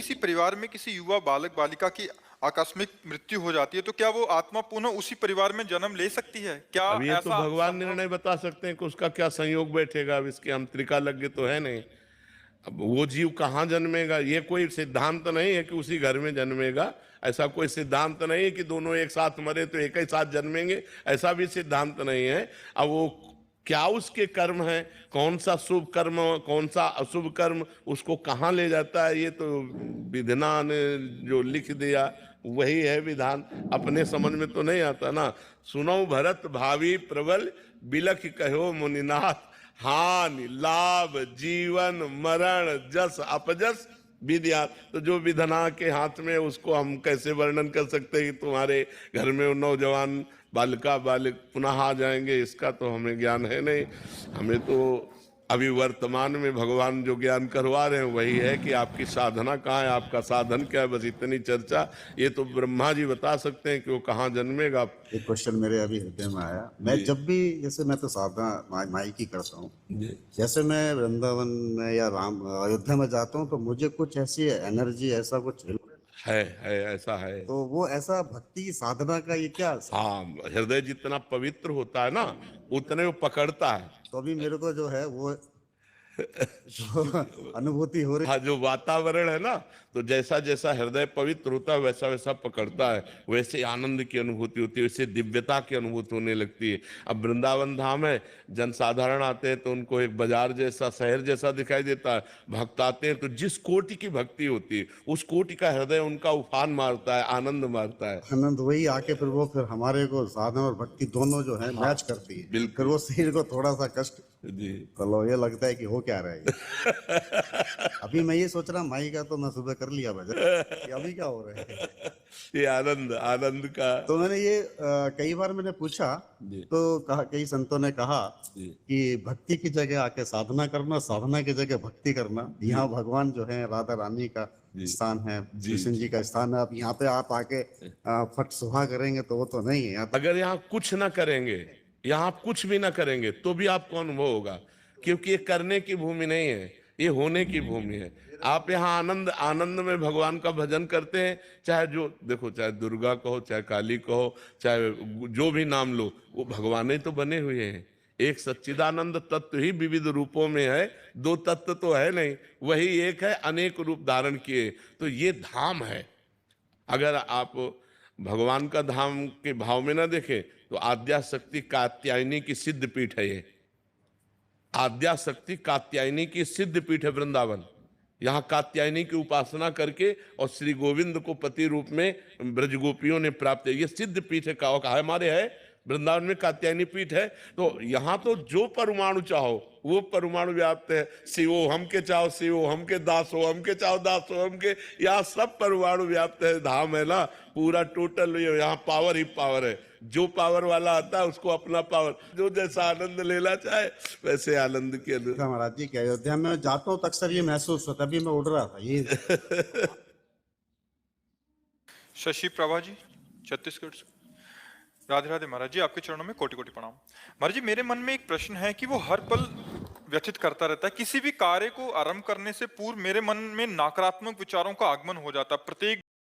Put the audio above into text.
किसी परिवार में किसी युवा बालक बालिका की आकस्मिक मृत्यु हो जाती है तो क्या वो आत्मा पुनः उसी परिवार में जन्म ले सकती है? क्या अब ये तो ऐसा भगवान संभव? निर्णय बता सकते हैं कि उसका क्या संयोग बैठेगा। अब इसके हम त्रिकालज्ञ तो है नहीं। अब वो जीव कहाँ जन्मेगा, ये कोई सिद्धांत नहीं है कि उसी घर में जन्मेगा। ऐसा कोई सिद्धांत नहीं है कि दोनों एक साथ मरे तो एक ही साथ जन्मेंगे, ऐसा भी सिद्धांत नहीं है। अब वो क्या उसके कर्म है, कौन सा शुभ कर्म कौन सा अशुभ कर्म उसको कहाँ ले जाता है, ये तो विधान ने जो लिख दिया वही है विधान। अपने समझ में तो नहीं आता ना। सुनो भरत भावी प्रबल बिलख कहो मुनिनाथ, हानि लाभ जीवन मरण जस अपजस विद्या। तो जो विधना के हाथ में उसको हम कैसे वर्णन कर सकते हैं कि तुम्हारे घर में वो नौजवान बालिका बालिक पुनः आ जाएंगे, इसका तो हमें ज्ञान है नहीं। हमें तो अभी वर्तमान में भगवान जो ज्ञान करवा रहे हैं वही है कि आपकी साधना कहाँ है, आपका साधन क्या है, बस इतनी चर्चा। ये तो ब्रह्मा जी बता सकते हैं कि वो कहाँ जन्मेगा। एक क्वेश्चन मेरे अभी हृदय में आया। मैं जब भी जैसे मैं तो साधना माई की करता हूँ, जैसे मैं वृंदावन में या राम अयोध्या में जाता हूँ तो मुझे कुछ ऐसी एनर्जी ऐसा कुछ है ऐसा है। तो वो ऐसा भक्ति की साधना का ये क्या? हाँ, हृदय जितना पवित्र होता है ना उतने वो पकड़ता है। तो अभी मेरे को जो है वो जो अनुभूति हो रही। हाँ, जो वातावरण है ना, तो जैसा जैसा हृदय पवित्र होता है वैसा वैसा पकड़ता है, वैसे आनंद की अनुभूति होती है, वैसे दिव्यता की अनुभूति होने लगती है। अब वृंदावन धाम है, जनसाधारण आते हैं तो उनको एक बाजार जैसा शहर जैसा दिखाई देता है। भक्त आते हैं तो जिस कोटि की भक्ति होती है उस कोटि का हृदय उनका उफान मारता है, आनंद मारता है। आनंद वही आके फिर वो फिर हमारे को साधना और भक्ति दोनों जो है मैच करती है। बिल्कुल। फिर वो शरीर को थोड़ा सा कष्ट जी। चलो ये लगता है कि हो क्या रहा है। अभी मैं ये सोच रहा माई का तो मैं सुबह कर लिया भजन, कि अभी क्या हो रहा है। ये आनंद आनंद का। तो मैंने ये कई बार मैंने पूछा तो कहा, कई संतों ने कहा कि भक्ति की जगह आके साधना करना, साधना की जगह भक्ति करना। यहाँ भगवान जो है राधा रानी का स्थान है, कृष्ण जी का स्थान है। अब यहाँ पे आप आके फट सुहा करेंगे तो वो तो नहीं है। यहाँ अगर यहाँ कुछ ना करेंगे, यहाँ आप कुछ भी ना करेंगे तो भी आपको अनुभव होगा, क्योंकि ये करने की भूमि नहीं है, ये होने की भूमि है। आप यहाँ आनंद आनंद में भगवान का भजन करते हैं, चाहे जो देखो, चाहे दुर्गा कहो, चाहे काली कहो, चाहे जो भी नाम लो, वो भगवान ही तो बने हुए हैं। एक सच्चिदानंद तत्व ही विविध रूपों में है, दो तत्व तो है नहीं, वही एक है अनेक रूप धारण किए। तो ये धाम है। अगर आप भगवान का धाम के भाव में ना देखें तो आद्या शक्ति कात्यायनी की सिद्ध पीठ है। ये आद्या शक्ति कात्यायनी की सिद्ध पीठ है वृंदावन। यहाँ कात्यायनी की उपासना करके और श्री गोविंद को पति रूप में ब्रज गोपियों ने प्राप्त है। ये सिद्ध पीठ है, कहा हमारे है वृंदावन में कात्यायनी पीठ है। तो यहाँ तो जो परमाणु चाहो वो परमाणु व्याप्त है। शिवो हम के चाहो शिवो, हम के दास हो, हम के चाहो दास हो, हम के, यहाँ सब परमाणु व्याप्त है। धाम है ना पूरा टोटल, यहाँ पावर ही पावर है। जो पावर वाला आता है उसको अपना पावर, जो जैसा आनंद लेना चाहे वैसे आनंद के अनुसार। महाराज जी के अयोध्या में जाता हूँ तो अक्सर ये महसूस होता है। अभी मैं उड़ रहा था ये शशि प्रभा जी, छत्तीसगढ़ से। राधे राधे महाराज जी, आपके चरणों में कोटि कोटि प्रणाम। महाराज जी, मेरे मन में एक प्रश्न है कि वो हर पल व्यथित करता रहता है। किसी भी कार्य को आरंभ करने से पूर्व मेरे मन में नकारात्मक विचारों का आगमन हो जाता है। प्रत्येक